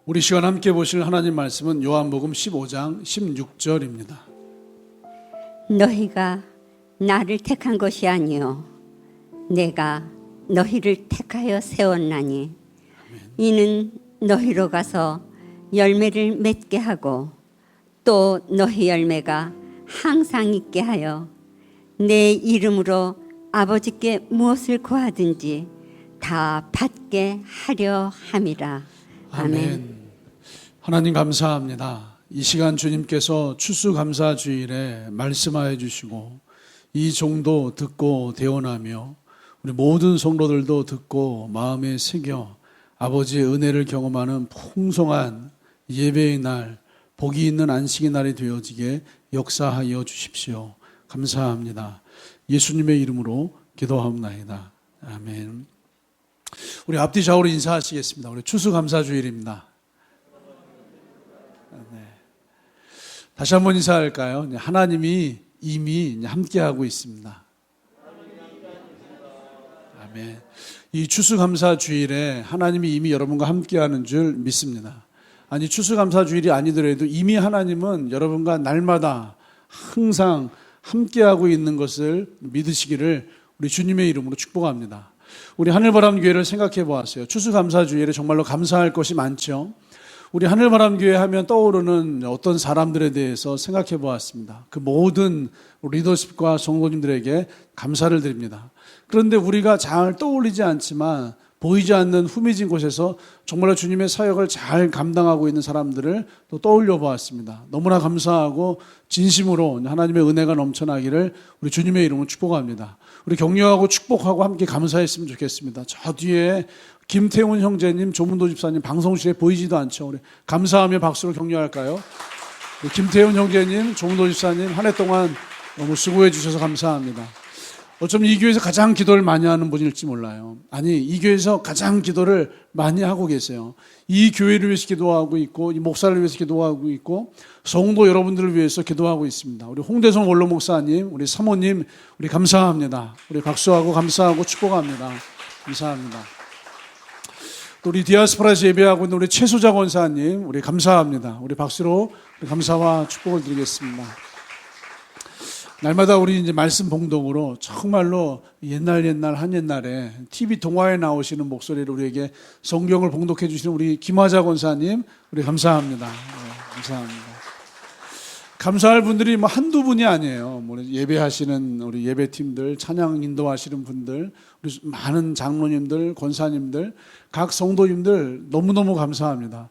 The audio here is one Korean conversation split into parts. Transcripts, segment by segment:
우리 시간 함께 보실 하나님 말씀은 요한복음 15장 16절입니다. 너희가 나를 택한 것이 아니요 내가 너희를 택하여 세웠나니 이는 너희로 가서 열매를 맺게 하고 또 너희 열매가 항상 있게 하여 내 이름으로 아버지께 무엇을 구하든지 다 받게 하려 함이라. 아멘. 하나님 감사합니다. 이 시간 주님께서 추수감사주일에 말씀하여 주시고 이 종도 듣고 대언하며 우리 모든 성도들도 듣고 마음에 새겨 아버지의 은혜를 경험하는 풍성한 예배의 날, 복이 있는 안식의 날이 되어지게 역사하여 주십시오. 감사합니다. 예수님의 이름으로 기도하옵나이다. 아멘. 우리 앞뒤 좌우로 인사하시겠습니다. 우리 추수감사주일입니다. 네. 다시 한번 인사할까요? 하나님이 이미 함께하고 있습니다. 아멘. 이 추수감사주일에 하나님이 이미 여러분과 함께하는 줄 믿습니다. 아니, 추수감사주일이 아니더라도 이미 하나님은 여러분과 날마다 항상 함께하고 있는 것을 믿으시기를 우리 주님의 이름으로 축복합니다. 우리 하늘바람교회를 생각해 보았어요. 추수감사주일에 정말로 감사할 것이 많죠. 우리 하늘바람교회 하면 떠오르는 어떤 사람들에 대해서 생각해 보았습니다. 그 모든 리더십과 성도님들에게 감사를 드립니다. 그런데 우리가 잘 떠올리지 않지만 보이지 않는 후미진 곳에서 정말로 주님의 사역을 잘 감당하고 있는 사람들을 또 떠올려 보았습니다. 너무나 감사하고 진심으로 하나님의 은혜가 넘쳐나기를 우리 주님의 이름으로 축복합니다. 우리 격려하고 축복하고 함께 감사했으면 좋겠습니다. 저 뒤에 김태훈 형제님, 조문도 집사님 방송실에 보이지도 않죠. 우리 감사하며 박수로 격려할까요? 김태훈 형제님, 조문도 집사님 한 해 동안 너무 수고해 주셔서 감사합니다. 어쩌면 이 교회에서 가장 기도를 많이 하는 분일지 몰라요. 아니, 이 교회에서 가장 기도를 많이 하고 계세요. 이 교회를 위해서 기도하고 있고, 이 목사를 위해서 기도하고 있고, 성도 여러분들을 위해서 기도하고 있습니다. 우리 홍대성 원로 목사님, 우리 사모님, 우리 감사합니다. 우리 박수하고 감사하고 축복합니다. 감사합니다. 또 우리 디아스포라에서 예배하고 있는 우리 최수자 권사님, 우리 감사합니다. 우리 박수로 우리 감사와 축복을 드리겠습니다. 날마다 우리 이제 말씀 봉독으로 정말로 옛날에 TV 동화에 나오시는 목소리로 우리에게 성경을 봉독해 주시는 우리 김화자 권사님, 우리 감사합니다. 네, 감사합니다. 감사할 분들이 뭐 한두 분이 아니에요. 예배하시는 우리 예배팀들, 찬양 인도하시는 분들, 우리 많은 장로님들, 권사님들, 각 성도님들 너무너무 감사합니다.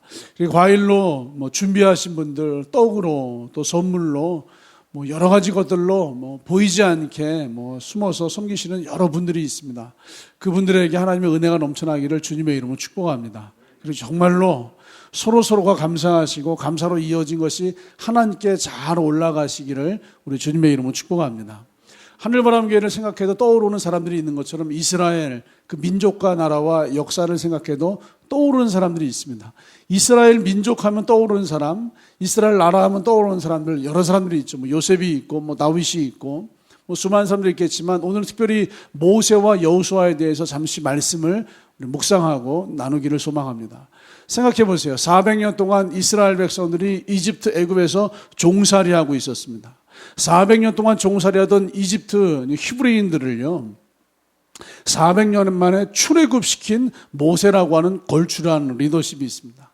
과일로 준비하신 분들, 떡으로 또 선물로 여러 가지 것들로 보이지 않게 숨어서 섬기시는 여러 분들이 있습니다. 그분들에게 하나님의 은혜가 넘쳐나기를 주님의 이름으로 축복합니다. 그리고 정말로 서로가 감사하시고 감사로 이어진 것이 하나님께 잘 올라가시기를 우리 주님의 이름으로 축복합니다. 하늘바람교회를 생각해도 떠오르는 사람들이 있는 것처럼 이스라엘 그 민족과 나라와 역사를 생각해도 떠오르는 사람들이 있습니다. 이스라엘 민족하면 떠오르는 사람, 이스라엘 나라 하면 떠오르는 사람들, 여러 사람들이 있죠. 요셉이 있고 다윗이 있고 수많은 사람들이 있겠지만 오늘 특별히 모세와 여호수아에 대해서 잠시 말씀을 묵상하고 나누기를 소망합니다. 생각해 보세요. 400년 동안 이스라엘 백성들이 이집트 애굽에서 종살이하고 있었습니다. 400년 동안 종살이하던 이집트 히브리인들을요 400년 만에 출애굽시킨 모세라고 하는 걸출한 리더십이 있습니다.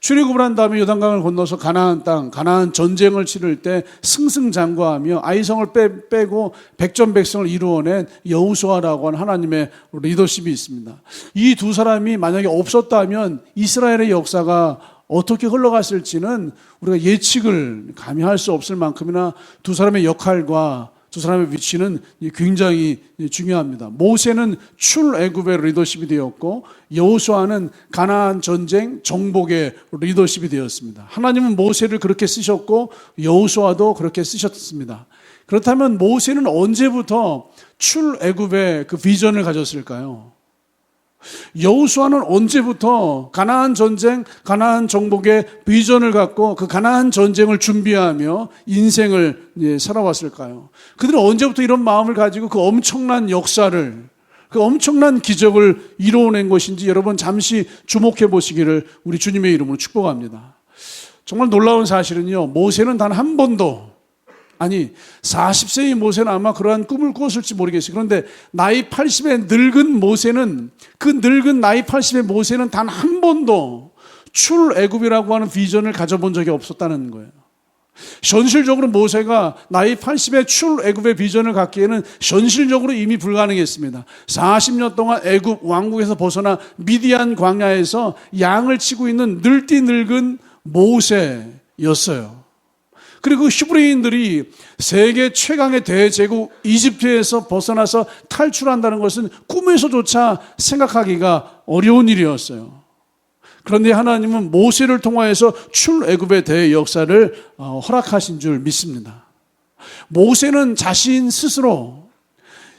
출애굽을 한 다음에 요단강을 건너서 가나안 땅, 가나안 전쟁을 치를 때 승승장구하며 아이성을 빼고 백전백승을 이루어낸 여호수아라고 하는 하나님의 리더십이 있습니다. 이 두 사람이 만약에 없었다면 이스라엘의 역사가 어떻게 흘러갔을지는 우리가 예측을 감히 할 수 없을 만큼이나 두 사람의 역할과 두 사람의 위치는 굉장히 중요합니다. 모세는 출애굽의 리더십이 되었고 여호수아는 가나안 전쟁 정복의 리더십이 되었습니다. 하나님은 모세를 그렇게 쓰셨고 여호수아도 그렇게 쓰셨습니다. 그렇다면 모세는 언제부터 출애굽의 그 비전을 가졌을까요? 여호수아는 언제부터 가나안 전쟁, 가나안 정복의 비전을 갖고 그 가나안 전쟁을 준비하며 인생을 살아왔을까요? 그들은 언제부터 이런 마음을 가지고 그 엄청난 역사를, 그 그 엄청난 기적을 이루어낸 것인지 여러분 잠시 주목해 보시기를 우리 주님의 이름으로 축복합니다. 정말 놀라운 사실은요, 모세는 단 한 번도, 아니 40세의 모세는 아마 그러한 꿈을 꾸었을지 모르겠어요. 그런데 나이 80의 늙은 모세는, 그 늙은 나이 80의 모세는 단 한 번도 출애굽이라고 하는 비전을 가져본 적이 없었다는 거예요. 현실적으로 모세가 나이 80의 출애굽의 비전을 갖기에는 현실적으로 이미 불가능했습니다. 40년 동안 애굽 왕국에서 벗어나 미디안 광야에서 양을 치고 있는 늙디 늙은 모세였어요. 그리고 그 히브리인들이 세계 최강의 대제국 이집트에서 벗어나서 탈출한다는 것은 꿈에서조차 생각하기가 어려운 일이었어요. 그런데 하나님은 모세를 통하여서 출애굽의 대역사를 허락하신 줄 믿습니다. 모세는 자신 스스로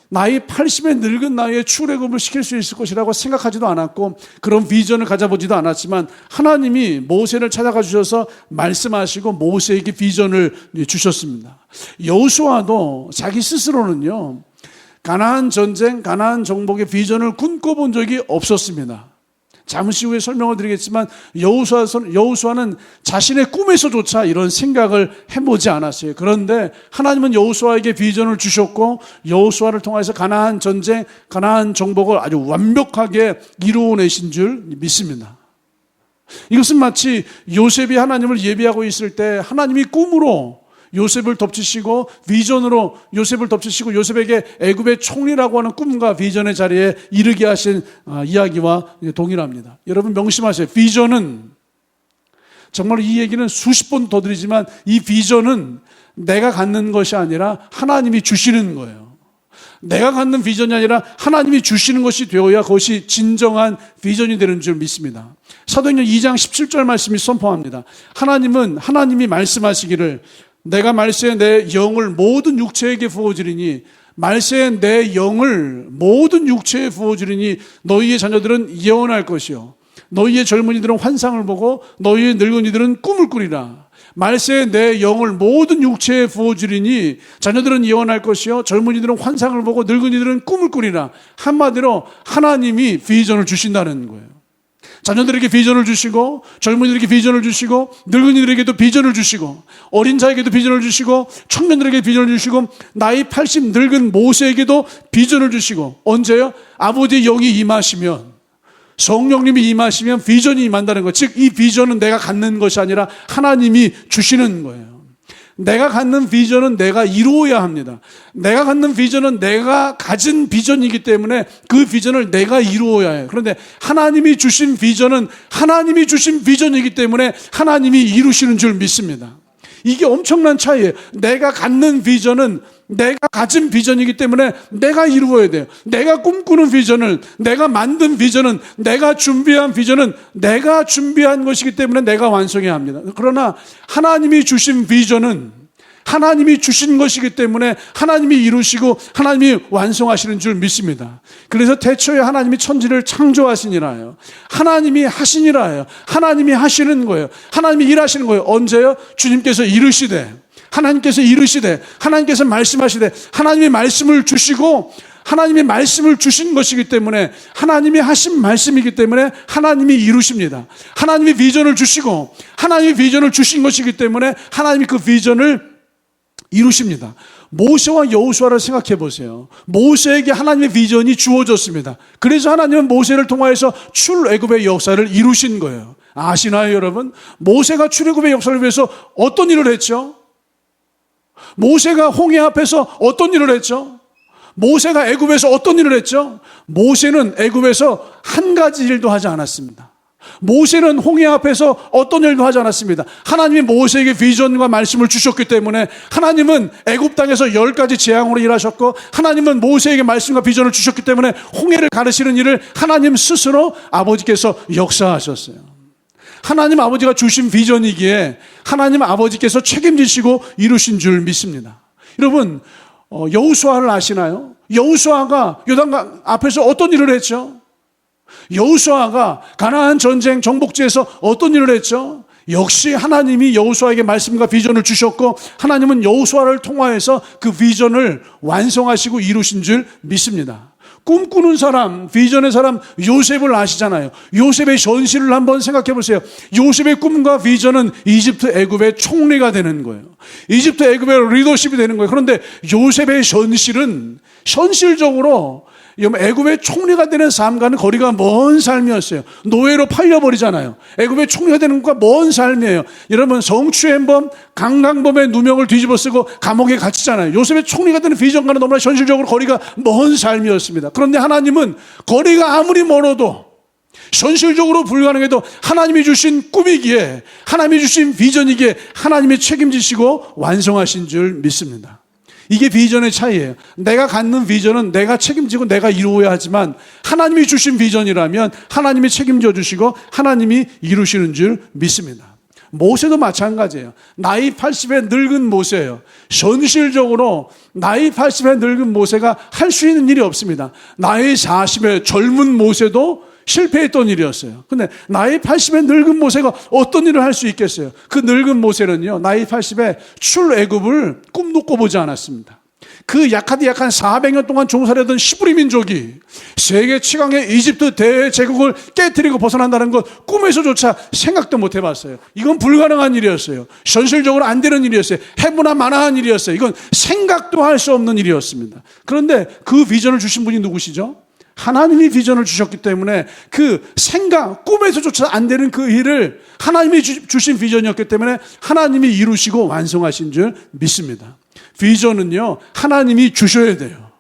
나이 80의 늙은 나이에 출애굽을 시킬 수 있을 것이라고 생각하지도 않았고 그런 비전을 가져보지도 않았지만 하나님이 모세를 찾아가 주셔서 말씀하시고 모세에게 비전을 주셨습니다. 여호수아도 자기 스스로는요, 가나안 전쟁, 가나안 정복의 비전을 꿈꿔본 적이 없었습니다. 잠시 후에 설명을 드리겠지만 여호수아는 자신의 꿈에서조차 이런 생각을 해보지 않았어요. 그런데 하나님은 여호수아에게 비전을 주셨고 여호수아를 통해서 가나안 전쟁, 가나안 정복을 아주 완벽하게 이루어내신 줄 믿습니다. 이것은 마치 요셉이 하나님을 예비하고 있을 때 하나님이 꿈으로 요셉을 덮치시고 비전으로 요셉을 덮치시고 요셉에게 애굽의 총리라고 하는 꿈과 비전의 자리에 이르게 하신 이야기와 동일합니다. 여러분 명심하세요. 비전은, 정말 이 얘기는 수십 번 더 드리지만 이 비전은 내가 갖는 것이 아니라 하나님이 주시는 거예요. 내가 갖는 비전이 아니라 하나님이 주시는 것이 되어야 그것이 진정한 비전이 되는 줄 믿습니다. 사도행전 2장 17절 말씀이 선포합니다. 하나님이 말씀하시기를 내가 말세에 내 영을 모든 육체에게 부어주리니 말세에 내 영을 모든 육체에 부어주리니 너희의 자녀들은 예언할 것이요 너희의 젊은이들은 환상을 보고 너희의 늙은이들은 꿈을 꾸리라. 말세에 내 영을 모든 육체에 부어주리니 자녀들은 예언할 것이요 젊은이들은 환상을 보고 늙은이들은 꿈을 꾸리라. 한마디로 하나님이 비전을 주신다는 거예요. 자녀들에게 비전을 주시고 젊은이들에게 비전을 주시고 늙은이들에게도 비전을 주시고 어린 자에게도 비전을 주시고 청년들에게 비전을 주시고 나이 80 늙은 모세에게도 비전을 주시고 언제요? 아버지의 영이 임하시면, 성령님이 임하시면 비전이 임한다는 것. 즉 이 비전은 내가 갖는 것이 아니라 하나님이 주시는 거예요. 내가 갖는 비전은 내가 이루어야 합니다. 내가 갖는 비전은 내가 가진 비전이기 때문에 그 비전을 내가 이루어야 해요. 그런데 하나님이 주신 비전은 하나님이 주신 비전이기 때문에 하나님이 이루시는 줄 믿습니다. 이게 엄청난 차이예요. 내가 갖는 비전은 내가 가진 비전이기 때문에 내가 이루어야 돼요. 내가 꿈꾸는 비전을, 내가 만든 비전은, 내가 준비한 비전은 내가 준비한 것이기 때문에 내가 완성해야 합니다. 그러나 하나님이 주신 비전은 하나님이 주신 것이기 때문에 하나님이 이루시고 하나님이 완성하시는 줄 믿습니다. 그래서 태초에 하나님이 천지를 창조하시니라요. 하나님이 하시니라요. 하나님이 하시는 거예요. 하나님이 일하시는 거예요. 언제요? 주님께서 이르시되, 하나님께서 이르시되, 하나님께서 말씀하시되, 하나님이 말씀을 주시고 하나님이 말씀을 주신 것이기 때문에 하나님이 하신 말씀이기 때문에 하나님이 이루십니다. 하나님이 비전을 주시고 하나님이 비전을 주신 것이기 때문에 하나님이 그 비전을 이루십니다. 모세와 여호수아를 생각해 보세요. 모세에게 하나님의 비전이 주어졌습니다. 그래서 하나님은 모세를 통하여서 출애굽의 역사를 이루신 거예요. 아시나요, 여러분? 모세가 출애굽의 역사를 위해서 어떤 일을 했죠? 모세가 홍해 앞에서 어떤 일을 했죠? 모세가 애굽에서 어떤 일을 했죠? 모세는 애굽에서 한 가지 일도 하지 않았습니다. 모세는 홍해 앞에서 어떤 일도 하지 않았습니다. 하나님이 모세에게 비전과 말씀을 주셨기 때문에 하나님은 애굽 땅에서 10가지 재앙으로 일하셨고 하나님은 모세에게 말씀과 비전을 주셨기 때문에 홍해를 가르치는 일을 하나님 스스로 아버지께서 역사하셨어요. 하나님 아버지가 주신 비전이기에 하나님 아버지께서 책임지시고 이루신 줄 믿습니다. 여러분, 여호수아를 아시나요? 여호수아가 요단강 앞에서 어떤 일을 했죠? 여호수아가 가나안 전쟁 정복지에서 어떤 일을 했죠? 역시 하나님이 여호수아에게 말씀과 비전을 주셨고 하나님은 여호수아를 통하여서 그 비전을 완성하시고 이루신 줄 믿습니다. 꿈꾸는 사람, 비전의 사람 요셉을 아시잖아요. 요셉의 현실을 한번 생각해 보세요. 요셉의 꿈과 비전은 이집트 애굽의 총리가 되는 거예요. 이집트 애굽의 리더십이 되는 거예요. 그런데 요셉의 현실은 현실적으로 애굽의 총리가 되는 삶과는 거리가 먼 삶이었어요. 노예로 팔려버리잖아요. 애굽의 총리가 되는 것과 먼 삶이에요. 여러분, 성추행범, 강간범의 누명을 뒤집어쓰고 감옥에 갇히잖아요. 요셉의 총리가 되는 비전과는 너무나 현실적으로 거리가 먼 삶이었습니다. 그런데 하나님은 거리가 아무리 멀어도, 현실적으로 불가능해도 하나님이 주신 꿈이기에, 하나님이 주신 비전이기에 하나님이 책임지시고 완성하신 줄 믿습니다. 이게 비전의 차이예요. 내가 갖는 비전은 내가 책임지고 내가 이루어야 하지만, 하나님이 주신 비전이라면 하나님이 책임져 주시고 하나님이 이루시는 줄 믿습니다. 모세도 마찬가지예요. 나이 80의 늙은 모세예요. 현실적으로 나이 80의 늙은 모세가 할 수 있는 일이 없습니다. 나이 40의 젊은 모세도 실패했던 일이었어요. 근데 나이 80의 늙은 모세가 어떤 일을 할 수 있겠어요? 그 늙은 모세는요, 나이 80에 출애굽을 꿈도 꿔보지 않았습니다. 그 약한 400년 동안 종살이하던 시브리 민족이 세계 최강의 이집트 대제국을 깨뜨리고 벗어난다는 것 꿈에서조차 생각도 못 해봤어요. 이건 불가능한 일이었어요. 현실적으로 안 되는 일이었어요. 해보나 마나한 일이었어요. 이건 생각도 할 수 없는 일이었습니다. 그런데 그 비전을 주신 분이 누구시죠? 하나님이 비전을 주셨기 때문에 그 생각, 꿈에서조차 안 되는 그 일을 하나님이 주신 비전이었기 때문에 하나님이 이루시고 완성하신 줄 믿습니다. 비전은요, 하나님이 주셔야 돼요.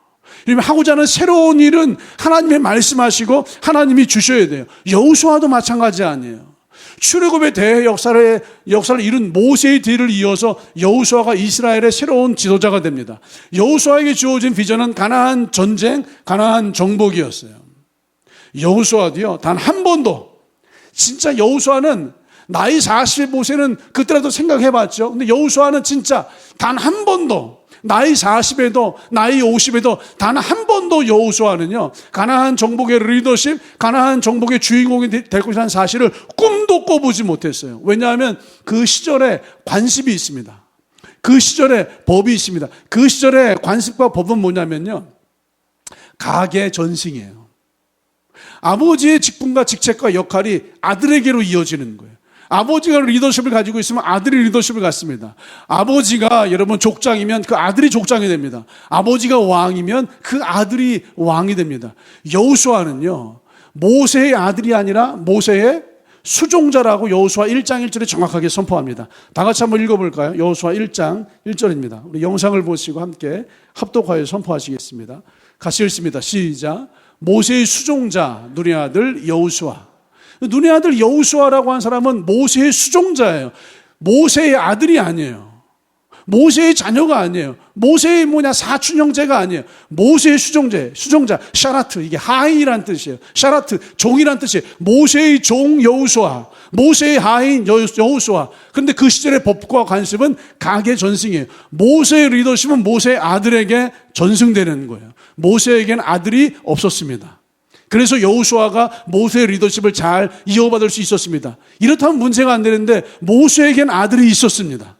그러면 하고자 하는 새로운 일은 하나님이 말씀하시고 하나님이 주셔야 돼요. 여호수아도 마찬가지 아니에요. 출애굽의 대역사를 이룬 모세의 뒤를 이어서 여호수아가 이스라엘의 새로운 지도자가 됩니다. 여호수아에게 주어진 비전은 가나안 전쟁, 가나안 정복이었어요. 여호수아도요, 단 한 번도, 진짜 여호수아는 나이 40의 모세는 그때라도 생각해봤죠. 근데 여호수아는 진짜 단 한 번도, 나이 40에도 나이 50에도 단 한 번도 여호수아는요, 가나안 정복의 리더십, 가나안 정복의 주인공이 될 것이라는 사실을 꿈도 꿔보지 못했어요. 왜냐하면 그 시절에 관습이 있습니다. 그 시절에 법이 있습니다. 그 시절에 관습과 법은 뭐냐면요, 가계 전승이에요. 아버지의 직분과 직책과 역할이 아들에게로 이어지는 거예요. 아버지가 리더십을 가지고 있으면 아들이 리더십을 갖습니다. 아버지가 여러분 족장이면 그 아들이 족장이 됩니다. 아버지가 왕이면 그 아들이 왕이 됩니다. 여호수아는요, 모세의 아들이 아니라 모세의 수종자라고 여호수아 1장 1절에 정확하게 선포합니다. 다 같이 한번 읽어볼까요? 여호수아 1장 1절입니다. 우리 영상을 보시고 함께 합독하여 선포하시겠습니다. 같이 읽습니다. 시작. 모세의 수종자 눈의 아들 여호수아. 눈의 아들 여호수아라고 한 사람은 모세의 수종자예요. 모세의 아들이 아니에요. 모세의 자녀가 아니에요. 모세의 사촌 형제가 아니에요. 모세의 수종자, 샤라트, 이게 하인이란 뜻이에요. 샤라트, 종이란 뜻이에요. 모세의 종 여호수아, 모세의 하인 여호수아. 그런데 그 시절의 법과 관습은 가계 전승이에요. 모세의 리더십은 모세의 아들에게 전승되는 거예요. 모세에게는 아들이 없었습니다. 그래서 여호수아가 모세의 리더십을 잘 이어받을 수 있었습니다. 이렇다면 문제가 안 되는데 모세에겐 아들이 있었습니다.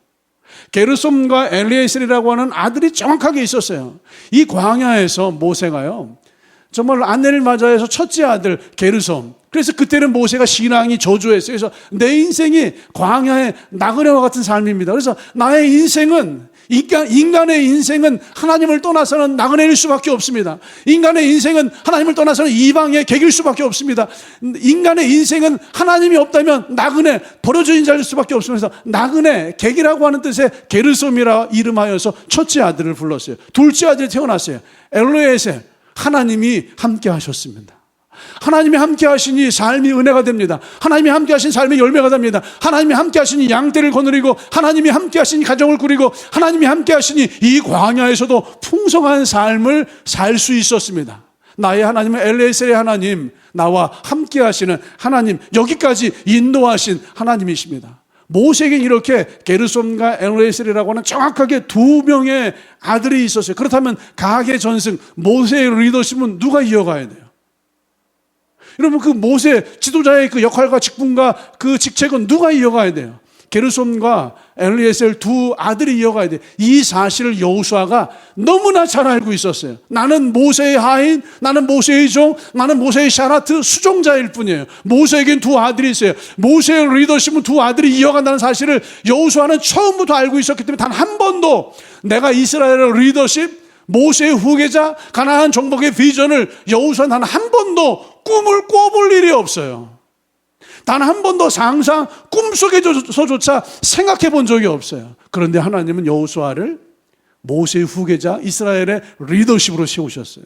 게르솜과 엘리에셀이라고 하는 아들이 정확하게 있었어요. 이 광야에서 모세가요, 정말 아내를 맞이해서 첫째 아들 게르솜. 그래서 그때는 모세가 신앙이 저조했어요. 그래서 내 인생이 광야의 나그네와 같은 삶입니다. 그래서 나의 인생은, 인간의 인생은 하나님을 떠나서는 나그네일 수밖에 없습니다. 인간의 인생은 하나님을 떠나서는 이방의 객일 수밖에 없습니다. 인간의 인생은 하나님이 없다면 나그네, 버려진 자일 수밖에 없습니다. 그래서 나그네, 객이라고 하는 뜻의 게르솜이라 이름하여서 첫째 아들을 불렀어요. 둘째 아들이 태어났어요. 엘리에셀. 하나님이 함께 하셨습니다. 하나님이 함께 하시니 삶이 은혜가 됩니다. 하나님이 함께 하신 삶이 열매가 됩니다. 하나님이 함께 하시니 양떼를 거느리고, 하나님이 함께 하시니 가정을 꾸리고, 하나님이 함께 하시니 이 광야에서도 풍성한 삶을 살 수 있었습니다. 나의 하나님은 엘리에셀의 하나님, 나와 함께 하시는 하나님, 여기까지 인도하신 하나님이십니다. 모세에게 이렇게 게르솜과 엘리에셀이라고 하는 정확하게 두 명의 아들이 있었어요. 그렇다면 가계 전승, 모세의 리더십은 누가 이어가야 돼요? 여러분, 그 모세 지도자의 그 역할과 직분과 그 직책은 누가 이어가야 돼요? 게르솜과 엘리에셀 두 아들이 이어가야 돼. 이 사실을 여호수아가 너무나 잘 알고 있었어요. 나는 모세의 하인, 나는 모세의 종, 나는 모세의 샤라트 수종자일 뿐이에요. 모세에겐 두 아들이 있어요. 모세의 리더십은 두 아들이 이어간다는 사실을 여호수아는 처음부터 알고 있었기 때문에 단 한 번도 내가 이스라엘의 리더십, 모세의 후계자, 가나안 정복의 비전을 여호수아는 단 한 번도 꿈을 꿔볼 일이 없어요. 단 한 번도 상상, 꿈속에서조차 생각해 본 적이 없어요. 그런데 하나님은 여호수아를 모세의 후계자, 이스라엘의 리더십으로 세우셨어요.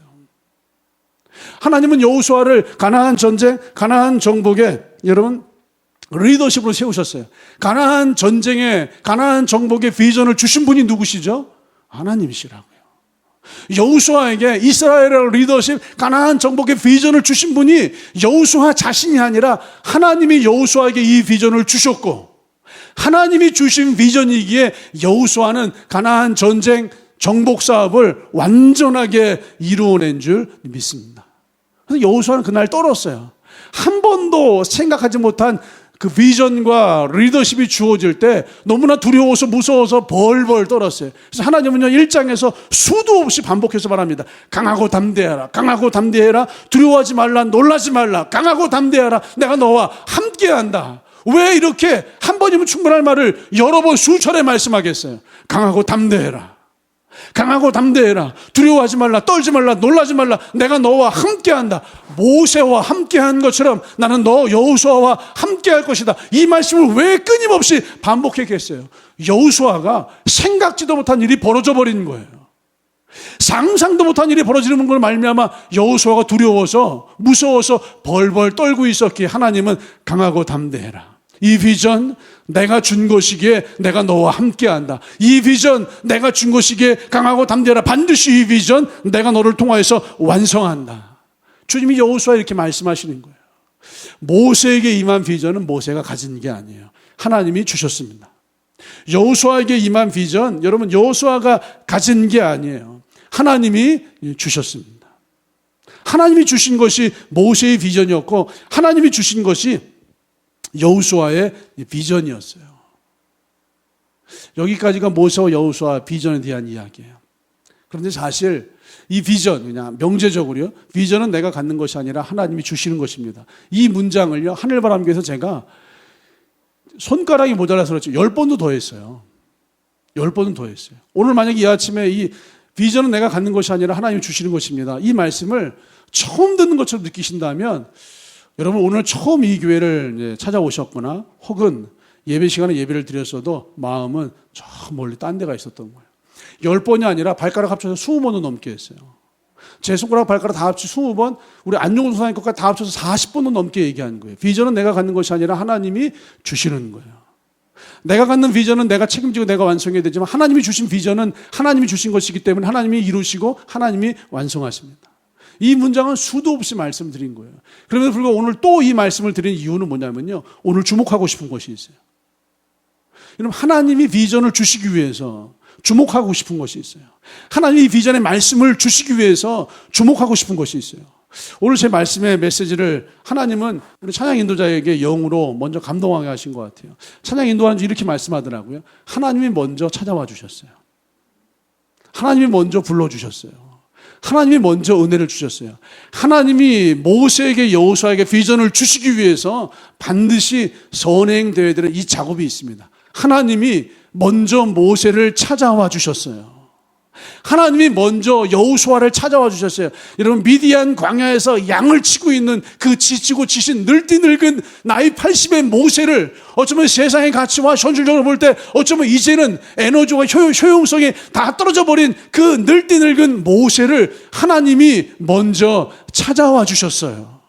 하나님은 여호수아를 가나안 전쟁, 가나안 정복의 여러분 리더십으로 세우셨어요. 가나안 전쟁에, 가나안 정복의 비전을 주신 분이 누구시죠? 하나님이시라고요. 여호수아에게 이스라엘의 리더십, 가나안 정복의 비전을 주신 분이 여호수아 자신이 아니라 하나님이 여호수아에게 이 비전을 주셨고, 하나님이 주신 비전이기에 여호수아는 가나안 전쟁 정복 사업을 완전하게 이루어낸 줄 믿습니다. 그래서 여호수아는 그날 떨었어요. 한 번도 생각하지 못한 그 비전과 리더십이 주어질 때 너무나 두려워서 무서워서 벌벌 떨었어요. 그래서 하나님은요 1장에서 수도 없이 반복해서 말합니다. 강하고 담대하라, 강하고 담대해라, 두려워하지 말라, 놀라지 말라, 강하고 담대하라, 내가 너와 함께한다. 왜 이렇게 한 번이면 충분할 말을 여러 번 수차례 말씀하겠어요? 강하고 담대해라, 강하고 담대해라, 두려워하지 말라, 떨지 말라, 놀라지 말라, 내가 너와 함께한다. 모세와 함께한 것처럼 나는 너 여호수아와 함께할 것이다. 이 말씀을 왜 끊임없이 반복했겠어요? 여호수아가 생각지도 못한 일이 벌어져 버린 거예요. 상상도 못한 일이 벌어지는 걸 말미암아 여호수아가 두려워서 무서워서 벌벌 떨고 있었기에 하나님은 강하고 담대해라, 이 비전 내가 준 것이기에 내가 너와 함께한다. 이 비전 내가 준 것이기에 강하고 담대하라. 반드시 이 비전 내가 너를 통하여서 완성한다. 주님이 여호수아 이렇게 말씀하시는 거예요. 모세에게 임한 비전은 모세가 가진 게 아니에요. 하나님이 주셨습니다. 여호수아에게 임한 비전, 여러분 여호수아가 가진 게 아니에요. 하나님이 주셨습니다. 하나님이 주신 것이 모세의 비전이었고, 하나님이 주신 것이 여호수아의 비전이었어요. 여기까지가 모세와 여호수아 비전에 대한 이야기예요. 그런데 사실 이 비전, 그냥 명제적으로요, 비전은 내가 갖는 것이 아니라 하나님이 주시는 것입니다. 이 문장을요, 하늘바람교에서 제가 손가락이 모자라서 그렇죠, 10번도 더 했어요. 10번은 더 했어요. 오늘 만약에 이 아침에 이 비전은 내가 갖는 것이 아니라 하나님이 주시는 것입니다, 이 말씀을 처음 듣는 것처럼 느끼신다면, 여러분 오늘 처음 이 교회를 찾아오셨거나 혹은 예배 시간에 예배를 드렸어도 마음은 저 멀리 딴 데가 있었던 거예요. 10번이 아니라 발가락 합쳐서 20번도 넘게 했어요. 제 손가락 발가락 다 합쳐 20번, 우리 안용훈 선생님 것까지 다 합쳐서 40번도 넘게 얘기하는 거예요. 비전은 내가 갖는 것이 아니라 하나님이 주시는 거예요. 내가 갖는 비전은 내가 책임지고 내가 완성해야 되지만, 하나님이 주신 비전은 하나님이 주신 것이기 때문에 하나님이 이루시고 하나님이 완성하십니다. 이 문장은 수도 없이 말씀드린 거예요. 그럼에도 불구하고 오늘 또 이 말씀을 드린 이유는 뭐냐면요, 오늘 주목하고 싶은 것이 있어요. 여러분, 하나님이 비전을 주시기 위해서 주목하고 싶은 것이 있어요. 하나님이 비전의 말씀을 주시기 위해서 주목하고 싶은 것이 있어요. 오늘 제 말씀의 메시지를 하나님은 우리 찬양 인도자에게 영으로 먼저 감동하게 하신 것 같아요. 찬양 인도하는 중 이렇게 말씀하더라고요. 하나님이 먼저 찾아와 주셨어요. 하나님이 먼저 불러주셨어요. 하나님이 먼저 은혜를 주셨어요. 하나님이 모세에게 여호수아에게 비전을 주시기 위해서 반드시 선행되어야 되는 이 작업이 있습니다. 하나님이 먼저 모세를 찾아와 주셨어요. 하나님이 먼저 여호수아를 찾아와 주셨어요. 여러분, 미디안 광야에서 양을 치고 있는 그 지치고 지신 늙디 늙은 나이 80의 모세를 어쩌면 세상의 가치와 현실적으로 볼 때 어쩌면 이제는 에너지와 효용성이 다 떨어져 버린 그 늙디 늙은 모세를 하나님이 먼저 찾아와 주셨어요.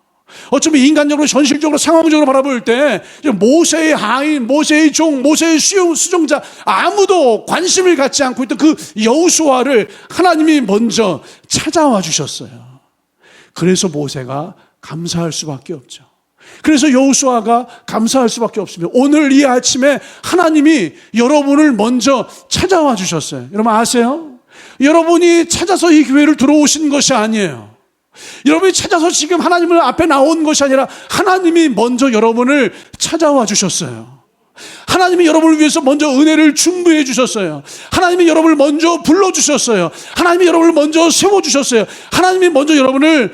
어쩌면 인간적으로 현실적으로 상황적으로 바라볼 때 모세의 하인, 모세의 종, 모세의 수종자 아무도 관심을 갖지 않고 있던 그 여호수아를 하나님이 먼저 찾아와 주셨어요. 그래서 모세가 감사할 수밖에 없죠. 그래서 여호수아가 감사할 수밖에 없습니다. 오늘 이 아침에 하나님이 여러분을 먼저 찾아와 주셨어요. 여러분 아세요? 여러분이 찾아서 이 교회를 들어오신 것이 아니에요. 여러분이 찾아서 지금 하나님을 앞에 나온 것이 아니라 하나님이 먼저 여러분을 찾아와 주셨어요. 하나님이 여러분을 위해서 먼저 은혜를 준비해 주셨어요. 하나님이 여러분을 먼저 불러주셨어요. 하나님이 여러분을 먼저 세워주셨어요. 하나님이 먼저 여러분을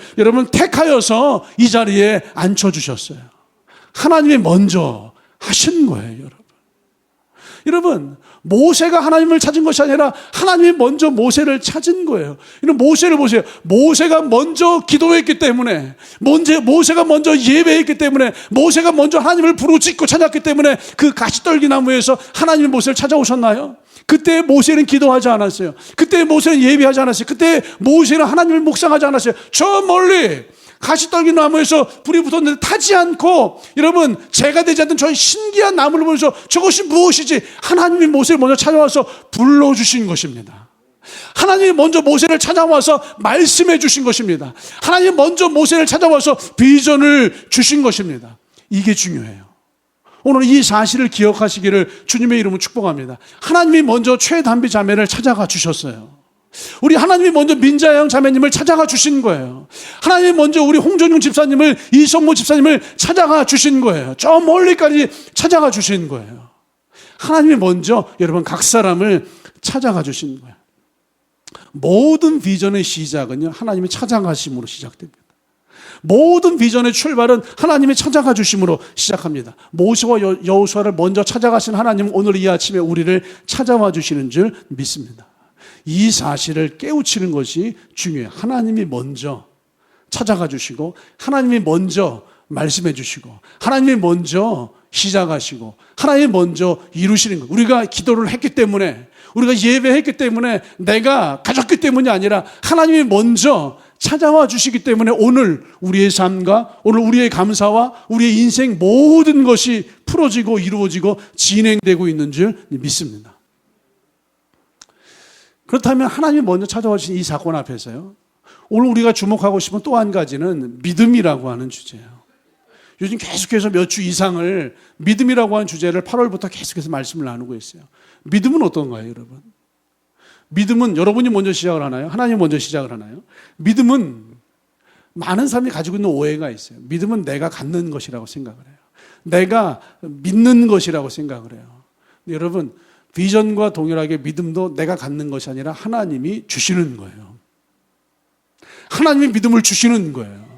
택하여서 이 자리에 앉혀주셨어요. 하나님이 먼저 하신 거예요, 여러분. 여러분, 모세가 하나님을 찾은 것이 아니라 하나님이 먼저 모세를 찾은 거예요. 이런 모세를 보세요. 모세가 먼저 기도했기 때문에, 모세가 먼저 예배했기 때문에, 모세가 먼저 하나님을 부르짖고 찾았기 때문에 그 가시떨기 나무에서 하나님이 모세를 찾아오셨나요? 그때 모세는 기도하지 않았어요. 그때 모세는 예배하지 않았어요. 그때 모세는 하나님을 묵상하지 않았어요. 저 멀리 가시떨기 나무에서 불이 붙었는데 타지 않고, 여러분, 재가 되지 않던 저 신기한 나무를 보면서 저것이 무엇이지? 하나님이 모세를 먼저 찾아와서 불러주신 것입니다. 하나님이 먼저 모세를 찾아와서 말씀해 주신 것입니다. 하나님이 먼저 모세를 찾아와서 비전을 주신 것입니다. 이게 중요해요. 오늘 이 사실을 기억하시기를 주님의 이름으로 축복합니다. 하나님이 먼저 최단비 자매를 찾아가 주셨어요. 우리 하나님이 먼저 민자영 자매님을 찾아가 주신 거예요. 하나님이 먼저 우리 홍전용 집사님을, 이성모 집사님을 찾아가 주신 거예요. 저 멀리까지 찾아가 주신 거예요. 하나님이 먼저 여러분 각 사람을 찾아가 주신 거예요. 모든 비전의 시작은요, 하나님이 찾아가심으로 시작됩니다. 모든 비전의 출발은 하나님이 찾아가 주심으로 시작합니다. 모세와 여호수아를 먼저 찾아가신 하나님은 오늘 이 아침에 우리를 찾아와 주시는 줄 믿습니다. 이 사실을 깨우치는 것이 중요해요. 하나님이 먼저 찾아가 주시고, 하나님이 먼저 말씀해 주시고, 하나님이 먼저 시작하시고, 하나님이 먼저 이루시는 것. 우리가 기도를 했기 때문에, 우리가 예배했기 때문에, 내가 가졌기 때문이 아니라 하나님이 먼저 찾아와 주시기 때문에 오늘 우리의 삶과 오늘 우리의 감사와 우리의 인생 모든 것이 풀어지고 이루어지고 진행되고 있는 줄 믿습니다. 그렇다면 하나님이 먼저 찾아와 주신 이 사건 앞에서요, 오늘 우리가 주목하고 싶은 또 한 가지는 믿음이라고 하는 주제예요. 요즘 계속해서 몇 주 이상을 믿음이라고 하는 주제를 8월부터 계속해서 말씀을 나누고 있어요. 믿음은 어떤가요, 여러분? 믿음은 여러분이 먼저 시작을 하나요? 하나님이 먼저 시작을 하나요? 믿음은 많은 사람이 가지고 있는 오해가 있어요. 믿음은 내가 갖는 것이라고 생각을 해요. 내가 믿는 것이라고 생각을 해요. 여러분, 비전과 동일하게 믿음도 내가 갖는 것이 아니라 하나님이 주시는 거예요. 하나님이 믿음을 주시는 거예요.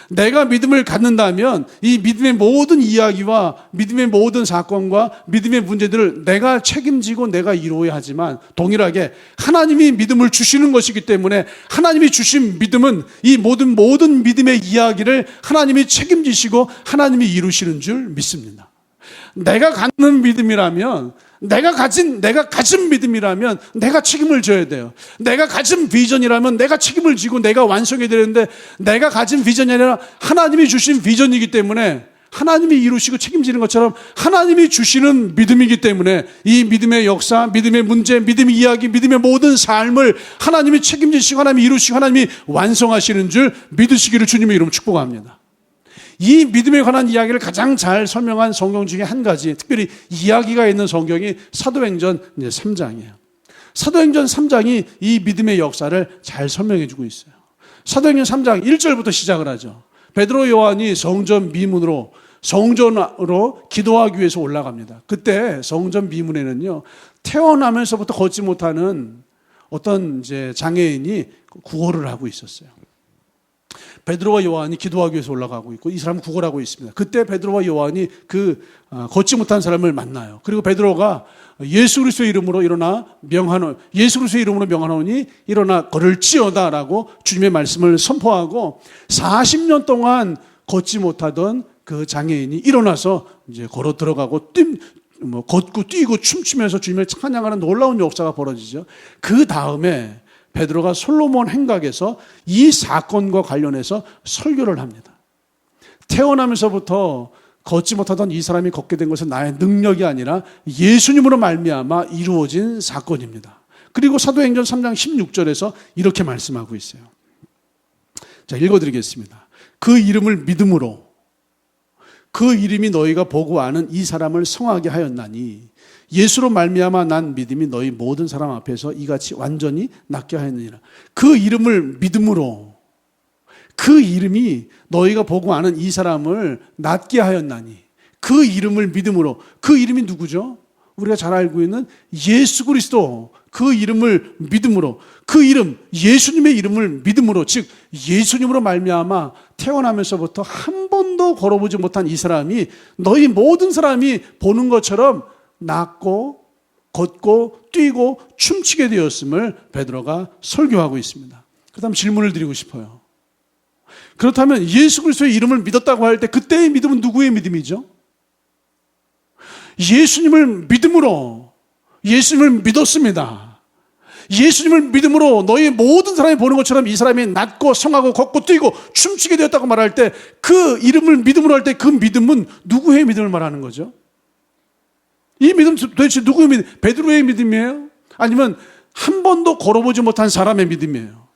내가 믿음을 갖는다면 이 믿음의 모든 이야기와 믿음의 모든 사건과 믿음의 문제들을 내가 책임지고 내가 이루어야 하지만, 동일하게 하나님이 믿음을 주시는 것이기 때문에 하나님이 주신 믿음은 이 모든 믿음의 이야기를 하나님이 책임지시고 하나님이 이루시는 줄 믿습니다. 내가 갖는 믿음이라면, 내가 가진 믿음이라면 내가 책임을 져야 돼요. 내가 가진 비전이라면 내가 책임을 지고 내가 완성해야 되는데, 내가 가진 비전이 아니라 하나님이 주신 비전이기 때문에 하나님이 이루시고 책임지는 것처럼 하나님이 주시는 믿음이기 때문에 이 믿음의 역사, 믿음의 문제, 믿음의 이야기, 믿음의 모든 삶을 하나님이 책임지시고 하나님이 이루시고 하나님이 완성하시는 줄 믿으시기를 주님의 이름으로 축복합니다. 이 믿음에 관한 이야기를 가장 잘 설명한 성경 중에 한 가지, 특별히 이야기가 있는 성경이 사도행전 3장이에요. 사도행전 3장이 이 믿음의 역사를 잘 설명해 주고 있어요. 사도행전 3장 1절부터 시작을 하죠. 베드로 요한이 성전 미문으로 기도하기 위해서 올라갑니다. 그때 성전 미문에는요, 태어나면서부터 걷지 못하는 어떤 장애인이 구걸을 하고 있었어요. 베드로와 요한이 기도하기 위해서 올라가고 있고 이 사람은 구걸하고 있습니다. 그때 베드로와 요한이 걷지 못한 사람을 만나요. 그리고 베드로가 예수 그리스도의 이름으로 예수 그리스도의 이름으로 명하노니 일어나 걸을지어다라고 주님의 말씀을 선포하고, 40년 동안 걷지 못하던 그 장애인이 일어나서 이제 걸어 들어가고 걷고 뛰고 춤추면서 주님을 찬양하는 놀라운 역사가 벌어지죠. 그 다음에 베드로가 솔로몬 행각에서 이 사건과 관련해서 설교를 합니다. 태어나면서부터 걷지 못하던 이 사람이 걷게 된 것은 나의 능력이 아니라 예수님으로 말미암아 이루어진 사건입니다. 그리고 사도행전 3장 16절에서 이렇게 말씀하고 있어요. 자, 읽어드리겠습니다. 그 이름을 믿음으로, 그 이름이 너희가 보고 아는 이 사람을 성하게 하였나니 예수로 말미암아 난 믿음이 너희 모든 사람 앞에서 이같이 완전히 낫게 하였느니라. 그 이름을 믿음으로, 그 이름이 너희가 보고 아는 이 사람을 낫게 하였나니, 그 이름을 믿음으로. 그 이름이 누구죠? 우리가 잘 알고 있는 예수 그리스도, 그 이름을 믿음으로, 그 이름, 예수님의 이름을 믿음으로, 즉 예수님으로 말미암아 태어나면서부터 한 번도 걸어보지 못한 이 사람이 너희 모든 사람이 보는 것처럼 낫고 걷고 뛰고 춤추게 되었음을 베드로가 설교하고 있습니다. 그다음 질문을 드리고 싶어요. 그렇다면 예수 그리스도의 이름을 믿었다고 할 때 그때의 믿음은 누구의 믿음이죠? 예수님을 믿음으로, 예수님을 믿었습니다. 예수님을 믿음으로 너희 모든 사람이 보는 것처럼 이 사람이 낫고 성하고 걷고 뛰고 춤추게 되었다고 말할 때 그 이름을 믿음으로 할 때 그 믿음은 누구의 믿음을 말하는 거죠? 이 믿음 도대체 누구의 믿음? 베드로의 믿음이에요? 아니면 한 번도 걸어보지 못한 사람의 믿음이에요?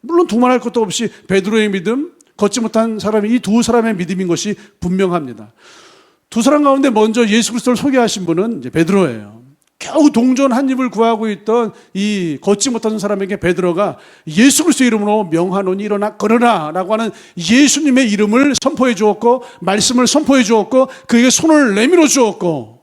물론 두말할 것도 없이 베드로의 믿음, 걷지 못한 사람이 이 두 사람의 믿음인 것이 분명합니다. 두 사람 가운데 먼저 예수 그리스도를 소개하신 분은 이제 베드로예요. 겨우 동전 한 입을 구하고 있던 이 걷지 못하는 사람에게 베드로가 예수 그리스도 이름으로 명하노니 일어나 걸으라 라고 하는 예수님의 이름을 선포해 주었고, 말씀을 선포해 주었고, 그에게 손을 내밀어 주었고,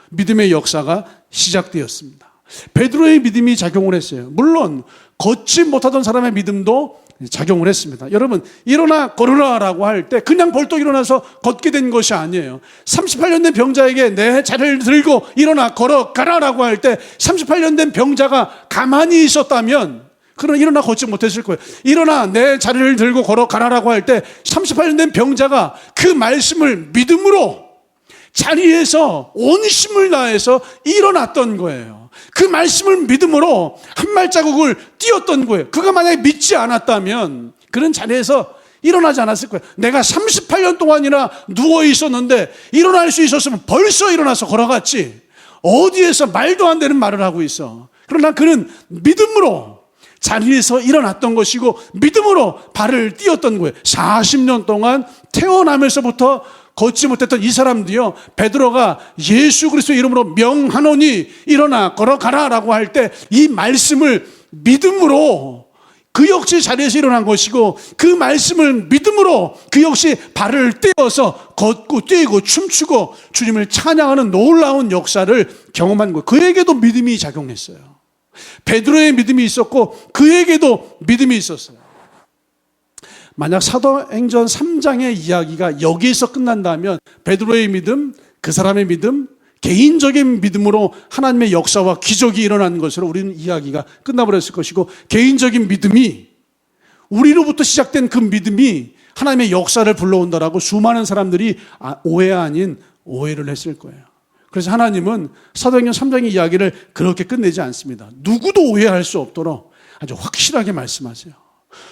믿음의 역사가 시작되었습니다. 베드로의 믿음이 작용을 했어요. 물론 걷지 못하던 사람의 믿음도 작용을 했습니다. 여러분, 일어나 걸으라 라고 할 때 그냥 벌떡 일어나서 걷게 된 것이 아니에요. 38년 된 병자에게 내 자리를 들고 일어나 걸어가라 라고 할 때 38년 된 병자가 가만히 있었다면 그러나 일어나 걷지 못했을 거예요. 일어나 내 자리를 들고 걸어가라 라고 할 때 38년 된 병자가 그 말씀을 믿음으로 자리에서 온 힘을 다해서 일어났던 거예요. 그 말씀을 믿음으로 한 발자국을 뛰었던 거예요. 그가 만약에 믿지 않았다면 그런 자리에서 일어나지 않았을 거예요. 내가 38년 동안이나 누워 있었는데 일어날 수 있었으면 벌써 일어나서 걸어갔지. 어디에서 말도 안 되는 말을 하고 있어. 그러나 그는 믿음으로 자리에서 일어났던 것이고 믿음으로 발을 띄었던 거예요. 40년 동안 태어나면서부터 걷지 못했던 이 사람도요, 베드로가 예수 그리스도의 이름으로 명하노니 일어나 걸어가라 라고 할 때 이 말씀을 믿음으로 그 역시 자리에서 일어난 것이고, 그 말씀을 믿음으로 그 역시 발을 떼어서 걷고 뛰고 춤추고 주님을 찬양하는 놀라운 역사를 경험한 거예요. 그에게도 믿음이 작용했어요. 베드로의 믿음이 있었고 그에게도 믿음이 있었어요. 만약 사도행전 3장의 이야기가 여기에서 끝난다면 베드로의 믿음, 그 사람의 믿음, 개인적인 믿음으로 하나님의 역사와 기적이 일어나는 것으로 우리는 이야기가 끝나버렸을 것이고, 개인적인 믿음이, 우리로부터 시작된 그 믿음이 하나님의 역사를 불러온다라고 수많은 사람들이 오해 아닌 오해를 했을 거예요. 그래서 하나님은 사도행전 3장의 이야기를 그렇게 끝내지 않습니다. 누구도 오해할 수 없도록 아주 확실하게 말씀하세요.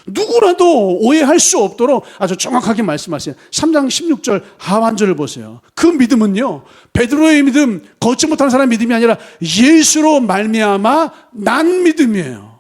누구라도 오해할 수 없도록 아주 정확하게 말씀하세요. 3장 16절 하반절을 보세요. 그 믿음은요, 베드로의 믿음, 걷지 못하는 사람의 믿음이 아니라 예수로 말미암아 난 믿음이에요.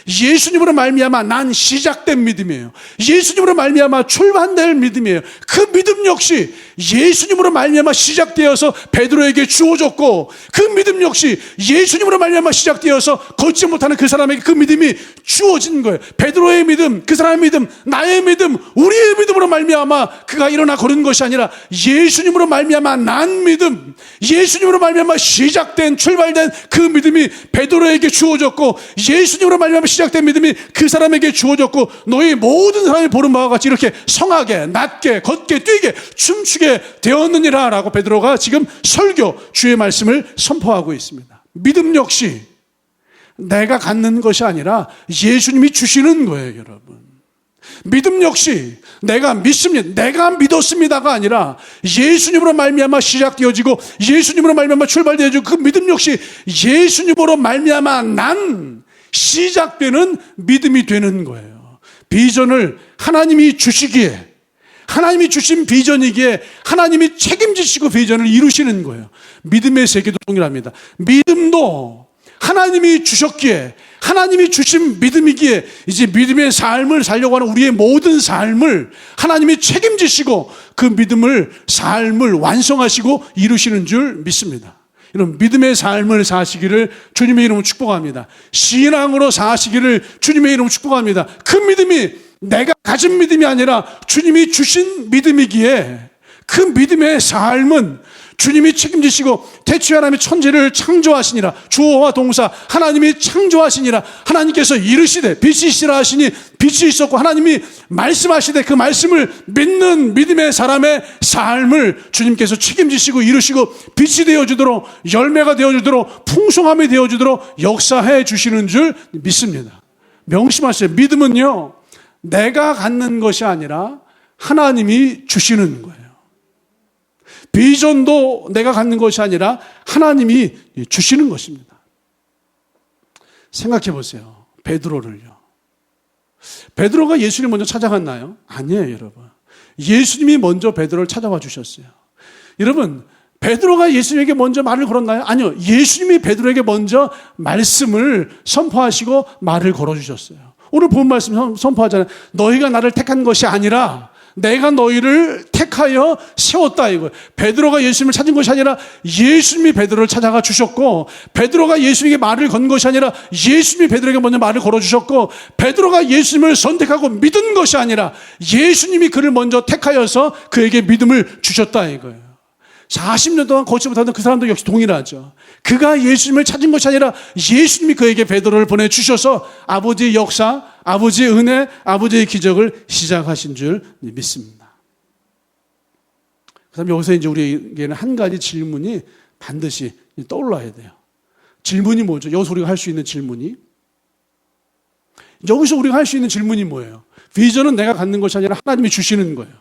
예수님으로 말미암아 난 시작된 믿음이에요. 예수님으로 말미암아 출발될 믿음이에요. 그 믿음 역시 예수님으로 말미암아 시작되어서 베드로에게 주어졌고, 그 믿음 역시 예수님으로 말미암아 시작되어서 걷지 못하는 그 사람에게 그 믿음이 주어진 거예요. 베드로의 믿음, 그 사람의 믿음, 나의 믿음, 우리의 믿음으로 말미암아 그가 일어나 걸은 것이 아니라 예수님으로 말미암아 난 믿음, 예수님으로 말미암아 시작된 출발된 그 믿음이 베드로에게 주어졌고, 예수님으로 말미암아 시작된 믿음이 그 사람에게 주어졌고, 너희 모든 사람이 보는 바와 같이 이렇게 성하게, 낮게, 걷게, 뛰게, 춤추게 되었느니라 라고 베드로가 지금 설교, 주의 말씀을 선포하고 있습니다. 믿음 역시 내가 갖는 것이 아니라 예수님이 주시는 거예요, 여러분. 믿음 역시 내가 믿습니다, 내가 믿었습니다가 아니라 예수님으로 말미암아 시작되어지고 예수님으로 말미암아 출발되어지고, 그 믿음 역시 예수님으로 말미암아 난 시작되는 믿음이 되는 거예요. 비전을 하나님이 주시기에, 하나님이 주신 비전이기에 하나님이 책임지시고 비전을 이루시는 거예요. 믿음의 세계도 동일합니다. 믿음도 하나님이 주셨기에, 하나님이 주신 믿음이기에 이제 믿음의 삶을 살려고 하는 우리의 모든 삶을 하나님이 책임지시고 그 믿음을, 삶을 완성하시고 이루시는 줄 믿습니다. 이런 믿음의 삶을 사시기를 주님의 이름으로 축복합니다. 신앙으로 사시기를 주님의 이름으로 축복합니다. 그 믿음이 내가 가진 믿음이 아니라 주님이 주신 믿음이기에 그 믿음의 삶은 주님이 책임지시고 태초에 하나님의 천지를 창조하시니라. 주어와 동사 하나님이 창조하시니라. 하나님께서 이르시되 빛이 있으라 하시니 빛이 있었고, 하나님이 말씀하시되 그 말씀을 믿는 믿음의 사람의 삶을 주님께서 책임지시고 이루시고 빛이 되어주도록, 열매가 되어주도록, 풍성함이 되어주도록 역사해 주시는 줄 믿습니다. 명심하세요. 믿음은요, 내가 갖는 것이 아니라 하나님이 주시는 거예요. 비전도 내가 갖는 것이 아니라 하나님이 주시는 것입니다. 생각해 보세요. 베드로를요. 베드로가 예수님을 먼저 찾아갔나요? 아니에요, 여러분. 예수님이 먼저 베드로를 찾아와 주셨어요. 여러분, 베드로가 예수님에게 먼저 말을 걸었나요? 아니요. 예수님이 베드로에게 먼저 말씀을 선포하시고 말을 걸어주셨어요. 오늘 본 말씀 선포하잖아요. 너희가 나를 택한 것이 아니라 내가 너희를 택하여 세웠다, 이거예요. 베드로가 예수님을 찾은 것이 아니라 예수님이 베드로를 찾아가 주셨고, 베드로가 예수님에게 말을 건 것이 아니라 예수님이 베드로에게 먼저 말을 걸어주셨고, 베드로가 예수님을 선택하고 믿은 것이 아니라 예수님이 그를 먼저 택하여서 그에게 믿음을 주셨다, 이거예요. 40년 동안 걷지 못하던 그 사람도 역시 동일하죠. 그가 예수님을 찾은 것이 아니라 예수님이 그에게 베드로를 보내주셔서 아버지의 역사, 아버지의 은혜, 아버지의 기적을 시작하신 줄 믿습니다. 그 다음에 여기서 이제 우리에게는 한 가지 질문이 반드시 떠올라야 돼요. 질문이 뭐죠? 여기서 우리가 할 수 있는 질문이, 여기서 우리가 할 수 있는 질문이 뭐예요? 비전은 내가 갖는 것이 아니라 하나님이 주시는 거예요.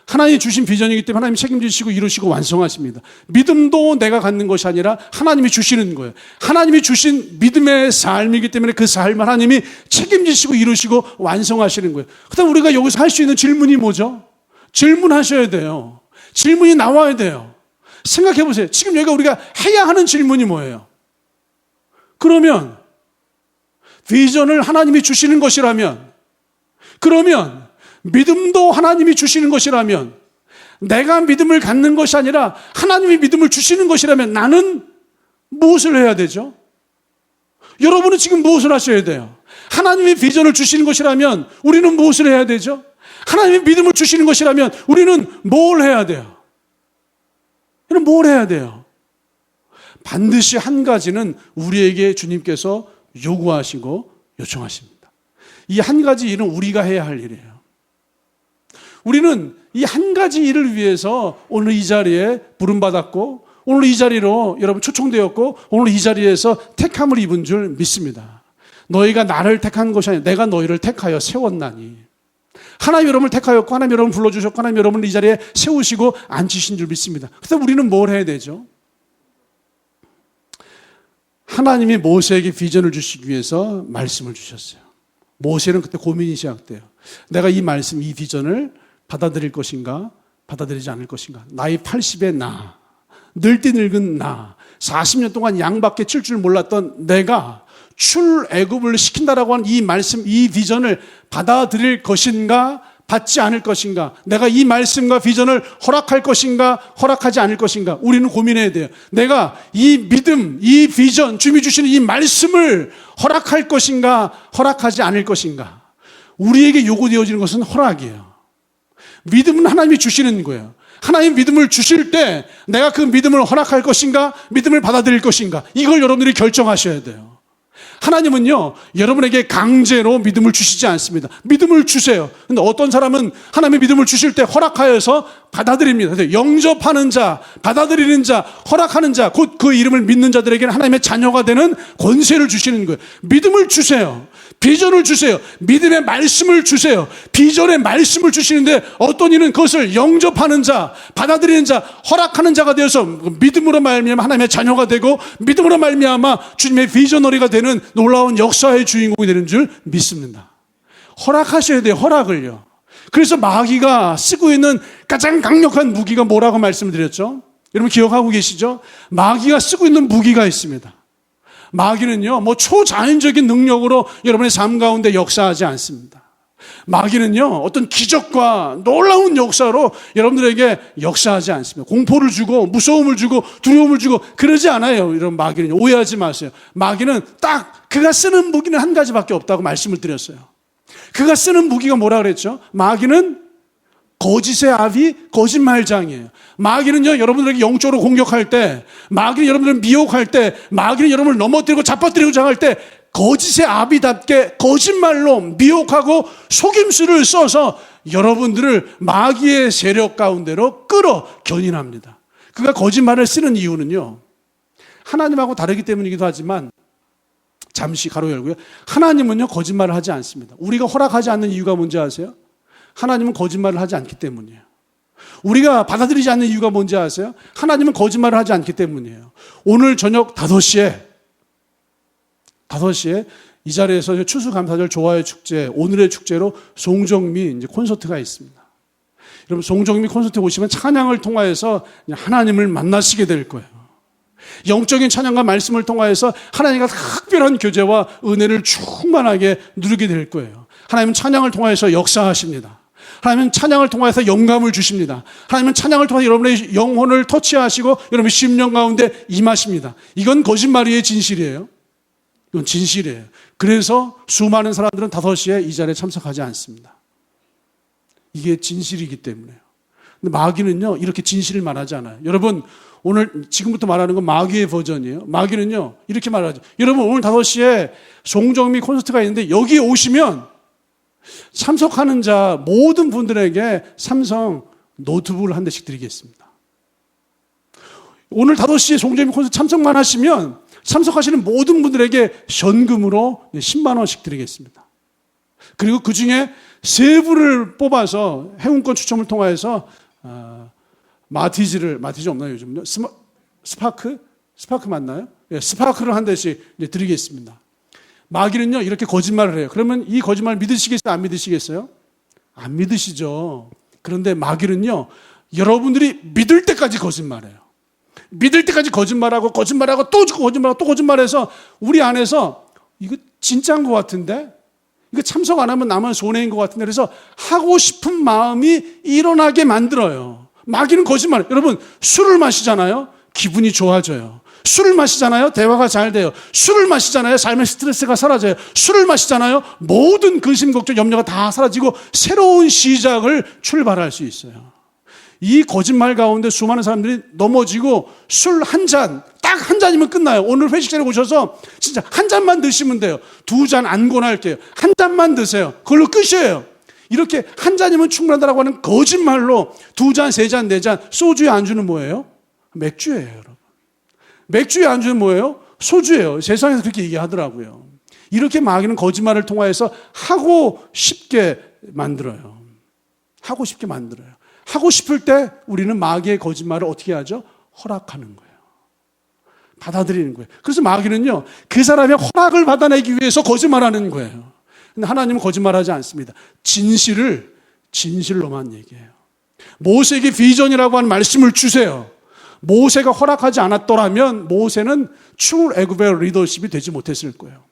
하나님이 주신 비전이기 때문에 하나님이 책임지시고 이루시고 완성하십니다. 믿음도 내가 갖는 것이 아니라 하나님이 주시는 거예요. 하나님이 주신 믿음의 삶이기 때문에 그 삶을 하나님이 책임지시고 이루시고 완성하시는 거예요. 그다음 우리가 여기서 할 수 있는 질문이 뭐죠? 질문하셔야 돼요. 질문이 나와야 돼요. 생각해 보세요. 지금 여기가 우리가 해야 하는 질문이 뭐예요? 그러면 비전을 하나님이 주시는 것이라면, 그러면 믿음도 하나님이 주시는 것이라면, 내가 믿음을 갖는 것이 아니라 하나님이 믿음을 주시는 것이라면 나는 무엇을 해야 되죠? 여러분은 지금 무엇을 하셔야 돼요? 하나님이 비전을 주시는 것이라면 우리는 무엇을 해야 되죠? 하나님이 믿음을 주시는 것이라면 우리는 뭘 해야 돼요? 우리는 뭘 해야 돼요? 반드시 한 가지는 우리에게 주님께서 요구하시고 요청하십니다. 이 한 가지 일은 우리가 해야 할 일이에요. 우리는 이 한 가지 일을 위해서 오늘 이 자리에 부름받았고, 오늘 이 자리로 여러분 초청되었고, 오늘 이 자리에서 택함을 입은 줄 믿습니다. 너희가 나를 택한 것이 아니라 내가 너희를 택하여 세웠나니. 하나님 여러분을 택하였고, 하나님 여러분을 불러주셨고, 하나님 여러분을 이 자리에 세우시고 앉히신 줄 믿습니다. 그래서 우리는 뭘 해야 되죠? 하나님이 모세에게 비전을 주시기 위해서 말씀을 주셨어요. 모세는 그때 고민이 시작돼요. 내가 이 말씀, 이 비전을 받아들일 것인가, 받아들이지 않을 것인가. 나이 80의 나, 늙디 늙은 나, 40년 동안 양밖에 칠 줄 몰랐던 내가 출애굽을 시킨다라고 하는 이 말씀, 이 비전을 받아들일 것인가, 받지 않을 것인가. 내가 이 말씀과 비전을 허락할 것인가, 허락하지 않을 것인가. 우리는 고민해야 돼요. 내가 이 믿음, 이 비전, 주님이 주시는 이 말씀을 허락할 것인가, 허락하지 않을 것인가. 우리에게 요구되어지는 것은 허락이에요. 믿음은 하나님이 주시는 거예요. 하나님 믿음을 주실 때 내가 그 믿음을 허락할 것인가, 믿음을 받아들일 것인가, 이걸 여러분들이 결정하셔야 돼요. 하나님은요, 여러분에게 강제로 믿음을 주시지 않습니다. 믿음을 주세요. 근데 어떤 사람은 하나님의 믿음을 주실 때 허락하여서 받아들입니다. 영접하는 자, 받아들이는 자, 허락하는 자, 곧 그 이름을 믿는 자들에게는 하나님의 자녀가 되는 권세를 주시는 거예요. 믿음을 주세요. 비전을 주세요. 믿음의 말씀을 주세요. 비전의 말씀을 주시는데 어떤 이는 그것을 영접하는 자, 받아들이는 자, 허락하는 자가 되어서 믿음으로 말미암아 하나님의 자녀가 되고, 믿음으로 말미암아 주님의 비전너리가 되는 놀라운 역사의 주인공이 되는 줄 믿습니다. 허락하셔야 돼요. 허락을요. 그래서 마귀가 쓰고 있는 가장 강력한 무기가 뭐라고 말씀을 드렸죠? 여러분 기억하고 계시죠? 마귀가 쓰고 있는 무기가 있습니다. 마귀는요, 초자연적인 능력으로 여러분의 삶 가운데 역사하지 않습니다. 마귀는요, 어떤 기적과 놀라운 역사로 여러분들에게 역사하지 않습니다. 공포를 주고, 무서움을 주고, 두려움을 주고, 그러지 않아요. 이런 마귀는. 오해하지 마세요. 마귀는 딱 그가 쓰는 무기는 한 가지밖에 없다고 말씀을 드렸어요. 그가 쓰는 무기가 뭐라 그랬죠? 마귀는 거짓의 아비, 거짓말장이에요. 마귀는요, 여러분들에게 영적으로 공격할 때, 마귀는 여러분들을 미혹할 때, 마귀는 여러분을 넘어뜨리고 잡아뜨리고자 할 때, 거짓의 아비답게 거짓말로 미혹하고 속임수를 써서 여러분들을 마귀의 세력 가운데로 끌어 견인합니다. 그가 거짓말을 쓰는 이유는요, 하나님하고 다르기 때문이기도 하지만, 잠시 가로 열고요. 하나님은요, 거짓말을 하지 않습니다. 우리가 허락하지 않는 이유가 뭔지 아세요? 하나님은 거짓말을 하지 않기 때문이에요. 우리가 받아들이지 않는 이유가 뭔지 아세요? 하나님은 거짓말을 하지 않기 때문이에요. 오늘 저녁 5시에 이 자리에서 추수감사절 조화의 축제, 오늘의 축제로 송정미 이제 콘서트가 있습니다. 여러분, 송정미 콘서트에 오시면 찬양을 통하여서 하나님을 만나시게 될 거예요. 영적인 찬양과 말씀을 통하여서 하나님과 특별한 교제와 은혜를 충만하게 누리게 될 거예요. 하나님은 찬양을 통하여서 역사하십니다. 하나님은 찬양을 통해서 영감을 주십니다. 하나님은 찬양을 통해서 여러분의 영혼을 터치하시고 여러분의 심령 가운데 임하십니다. 이건 거짓말이에요, 진실이에요? 이건 진실이에요. 그래서 수많은 사람들은 5시에 이 자리에 참석하지 않습니다. 이게 진실이기 때문에요. 근데 마귀는요, 이렇게 진실을 말하지 않아요. 여러분, 오늘 지금부터 말하는 건 마귀의 버전이에요. 마귀는요, 이렇게 말하죠. 여러분, 오늘 5시에 송정미 콘서트가 있는데 여기에 오시면 참석하는 자 모든 분들에게 삼성 노트북을 한 대씩 드리겠습니다. 오늘 5시에 송정미 콘서트 참석만 하시면 참석하시는 모든 분들에게 현금으로 10만 원씩 드리겠습니다. 그리고 그 중에 3분을 뽑아서 행운권 추첨을 통해서 마티즈 없나요, 요즘요? 스파크 맞나요? 예, 스파크를 한 대씩 드리겠습니다. 마귀는요, 이렇게 거짓말을 해요. 그러면 이 거짓말 믿으시겠어요? 안 믿으시겠어요? 안 믿으시죠. 그런데 마귀는요, 여러분들이 믿을 때까지 거짓말해요. 믿을 때까지 거짓말하고 또 거짓말해서 우리 안에서 이거 진짜인 것 같은데? 이거 참석 안 하면 나만 손해인 것 같은데? 그래서 하고 싶은 마음이 일어나게 만들어요. 마귀는 거짓말. 여러분, 술을 마시잖아요? 기분이 좋아져요. 술을 마시잖아요? 대화가 잘 돼요. 술을 마시잖아요? 삶의 스트레스가 사라져요. 술을 마시잖아요? 모든 근심, 걱정, 염려가 다 사라지고 새로운 시작을 출발할 수 있어요. 이 거짓말 가운데 수많은 사람들이 넘어지고 술 한 잔, 딱 한 잔이면 끝나요. 오늘 회식 자리에 오셔서 진짜 한 잔만 드시면 돼요. 2잔 안 권할게요. 한 잔만 드세요. 그걸로 끝이에요. 이렇게 한 잔이면 충분하다고 하는 거짓말로 2잔, 3잔, 4잔, 소주의 안주는 뭐예요? 맥주예요, 여러분. 맥주의 안주는 뭐예요? 소주예요. 세상에서 그렇게 얘기하더라고요. 이렇게 마귀는 거짓말을 통하여서 하고 싶게 만들어요. 하고 싶게 만들어요. 하고 싶을 때 우리는 마귀의 거짓말을 어떻게 하죠? 허락하는 거예요. 받아들이는 거예요. 그래서 마귀는요, 그 사람의 허락을 받아내기 위해서 거짓말하는 거예요. 근데 하나님은 거짓말하지 않습니다. 진실로만 얘기해요. 모세에게 비전이라고 하는 말씀을 주세요. 모세가 허락하지 않았더라면 모세는 true 애굽의 리더십이 되지 못했을 거예요.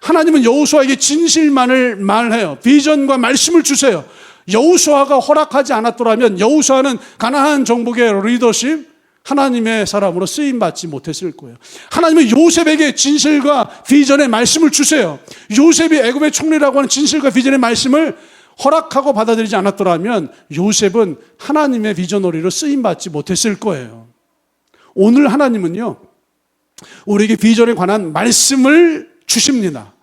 하나님은 여호수아에게 진실만을 말해요. 비전과 말씀을 주세요. 여호수아가 허락하지 않았더라면 여호수아는 가나안 정복의 리더십, 하나님의 사람으로 쓰임받지 못했을 거예요. 하나님은 요셉에게 진실과 비전의 말씀을 주세요. 요셉이 애굽의 총리라고 하는 진실과 비전의 말씀을 허락하고 받아들이지 않았더라면 요셉은 하나님의 비전어리로 쓰임받지 못했을 거예요. 오늘 하나님은요, 우리에게 비전에 관한 말씀을 주십니다.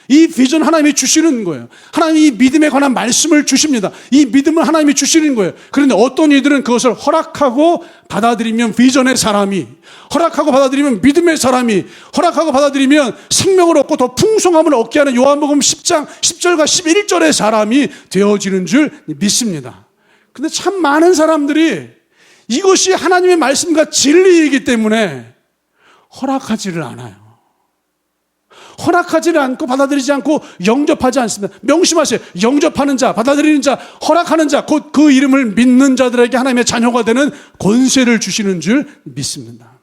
이 비전 하나님이 주시는 거예요. 하나님이 이 믿음에 관한 말씀을 주십니다. 이 믿음을 하나님이 주시는 거예요. 그런데 어떤 이들은 그것을 허락하고 받아들이면 비전의 사람이, 허락하고 받아들이면 믿음의 사람이, 허락하고 받아들이면 생명을 얻고 더 풍성함을 얻게 하는 요한복음 10장 10절과 11절의 사람이 되어지는 줄 믿습니다. 근데 참 많은 사람들이 이것이 하나님의 말씀과 진리이기 때문에 허락하지를 않아요. 허락하지를 않고 받아들이지 않고 영접하지 않습니다. 명심하세요. 영접하는 자, 받아들이는 자, 허락하는 자, 곧 그 이름을 믿는 자들에게 하나님의 자녀가 되는 권세를 주시는 줄 믿습니다.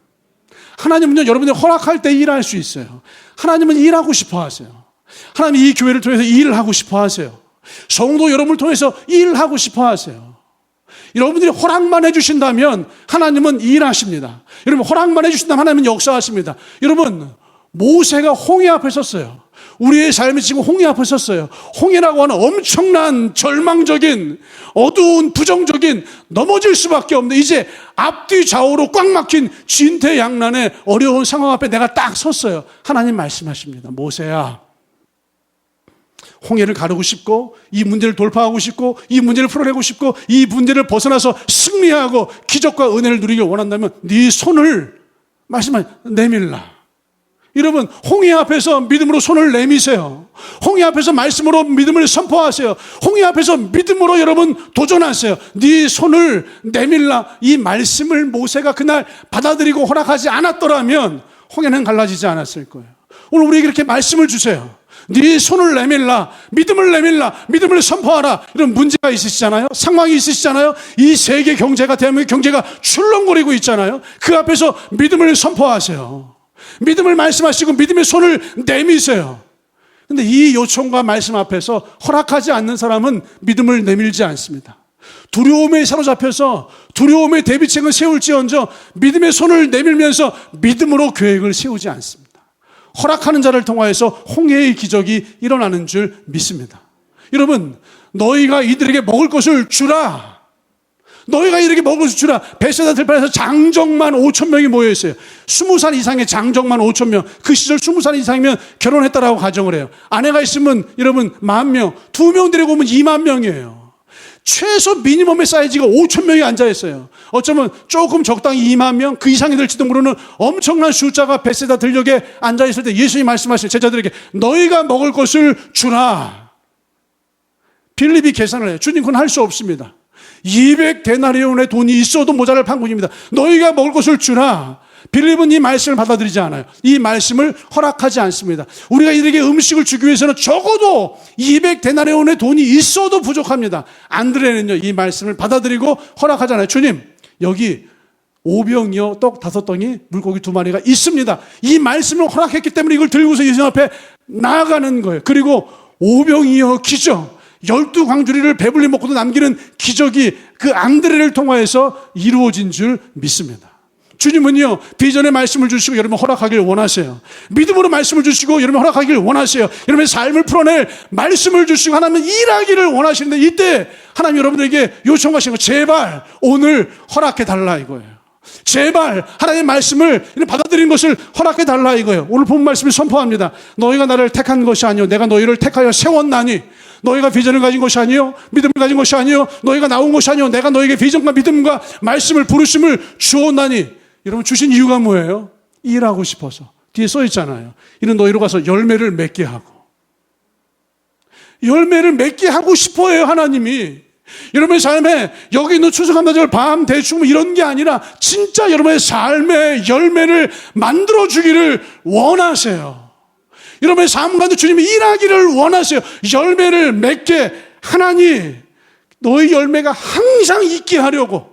하나님은요, 여러분들이 허락할 때 일할 수 있어요. 하나님은 일하고 싶어 하세요. 하나님 이 교회를 통해서 일을 하고 싶어 하세요. 성도 여러분을 통해서 일하고 싶어 하세요. 여러분들이 허락만 해주신다면 하나님은 일하십니다. 여러분, 허락만 해주신다면 하나님은 역사하십니다. 여러분, 모세가 홍해 앞에 섰어요. 우리의 삶이 지금 홍해 앞에 섰어요. 홍해라고 하는 엄청난 절망적인 어두운 부정적인 넘어질 수밖에 없는 이제 앞뒤 좌우로 꽉 막힌 진퇴양난의 어려운 상황 앞에 내가 딱 섰어요. 하나님 말씀하십니다. 모세야, 홍해를 가르고 싶고 이 문제를 돌파하고 싶고 이 문제를 풀어내고 싶고 이 문제를 벗어나서 승리하고 기적과 은혜를 누리길 원한다면 네 손을 내밀라. 여러분, 홍해 앞에서 믿음으로 손을 내미세요. 홍해 앞에서 말씀으로 믿음을 선포하세요. 홍해 앞에서 믿음으로 여러분 도전하세요. 네 손을 내밀라. 이 말씀을 모세가 그날 받아들이고 허락하지 않았더라면 홍해는 갈라지지 않았을 거예요. 오늘 우리에게 이렇게 말씀을 주세요. 네 손을 내밀라. 믿음을 내밀라. 믿음을 선포하라. 이런 문제가 있으시잖아요. 상황이 있으시잖아요. 이 세계 경제가, 대한민국 경제가 출렁거리고 있잖아요. 그 앞에서 믿음을 선포하세요. 믿음을 말씀하시고 믿음의 손을 내미세요. 근데 이 요청과 말씀 앞에서 허락하지 않는 사람은 믿음을 내밀지 않습니다. 두려움에 사로잡혀서 두려움의 대비책을 세울지언정 믿음의 손을 내밀면서 믿음으로 계획을 세우지 않습니다. 허락하는 자를 통하여서 홍해의 기적이 일어나는 줄 믿습니다. 여러분, 너희가 이들에게 먹을 것을 주라. 너희가 이렇게 먹을 것을 주라. 베세다 들판에서 장정만 5천 명이 모여 있어요. 20살 이상의 장정만 5천 명. 그 시절 20살 이상이면 결혼했다라고 가정을 해요. 아내가 있으면 여러분 10,000명, 2명 데리고 오면 20,000명이에요. 최소 미니멈의 사이즈가 5천 명이 앉아 있어요. 어쩌면 조금 적당히 20,000명, 그 이상이 될지도 모르는 엄청난 숫자가 베세다 들녘에 앉아 있을 때 예수님이 말씀하신 제자들에게 너희가 먹을 것을 주라. 빌립이 계산을 해요. 주님, 그건 할 수 없습니다. 200데나리온의 돈이 있어도 모자랄 판국입니다. 너희가 먹을 것을 주라. 빌립은 이 말씀을 받아들이지 않아요. 이 말씀을 허락하지 않습니다. 우리가 이들에게 음식을 주기 위해서는 적어도 200데나리온의 돈이 있어도 부족합니다. 안드레는요, 이 말씀을 받아들이고 허락하잖아요. 주님, 여기 5병이요, 떡 5덩이, 물고기 2마리가 있습니다. 이 말씀을 허락했기 때문에 이걸 들고서 예수님 앞에 나아가는 거예요. 그리고 5병이요, 기적. 12광주리를 배불리 먹고도 남기는 기적이 그 안드레를 통하여서 이루어진 줄 믿습니다. 주님은요, 비전의 말씀을 주시고 여러분 허락하길 원하세요. 믿음으로 말씀을 주시고 여러분 허락하길 원하세요. 여러분의 삶을 풀어낼 말씀을 주시고 하나님은 일하기를 원하시는데 이때 하나님 여러분에게 요청하시는 거 제발 오늘 허락해 달라 이거예요. 제발 하나님의 말씀을 받아들인 것을 허락해 달라 이거예요. 오늘 본 말씀을 선포합니다. 너희가 나를 택한 것이 아니요 내가 너희를 택하여 세웠나니 너희가 비전을 가진 것이 아니요 믿음을 가진 것이 아니요 너희가 나온 것이 아니요 내가 너에게 비전과 믿음과 말씀을 부르심을 주었나니. 여러분, 주신 이유가 뭐예요? 일하고 싶어서. 뒤에 써 있잖아요. 이는 너희로 가서 열매를 맺게 하고. 열매를 맺게 하고 싶어요, 하나님이. 여러분의 삶에 여기 있는 추수감사절 밤 대충 이런 게 아니라 진짜 여러분의 삶의 열매를 만들어주기를 원하세요. 여러분의 삶 가운데 주님이 일하기를 원하세요. 열매를 맺게 하나니 너희 열매가 항상 있게 하려고,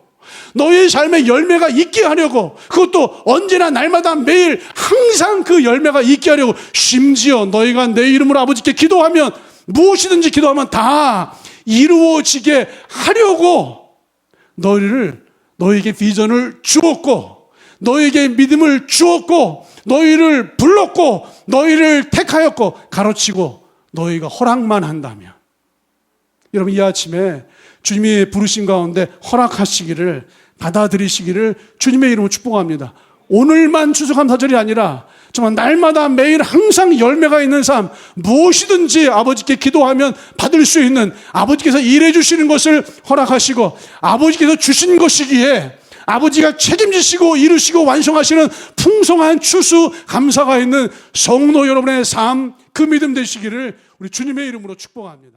너희의 삶에 열매가 있게 하려고, 그것도 언제나 날마다 매일 항상 그 열매가 있게 하려고, 심지어 너희가 내 이름으로 아버지께 기도하면 무엇이든지 기도하면 다 이루어지게 하려고 너희에게 비전을 주었고 너희에게 믿음을 주었고 너희를 불렀고 너희를 택하였고 가르치고 너희가 허락만 한다면, 여러분 이 아침에 주님이 부르신 가운데 허락하시기를 받아들이시기를 주님의 이름으로 축복합니다. 오늘만 추수감사절이 아니라 정말 날마다 매일 항상 열매가 있는 삶, 무엇이든지 아버지께 기도하면 받을 수 있는, 아버지께서 일해 주시는 것을 허락하시고 아버지께서 주신 것이기에 아버지가 책임지시고 이루시고 완성하시는 풍성한 추수 감사가 있는 성도 여러분의 삶, 그 믿음 되시기를 우리 주님의 이름으로 축복합니다.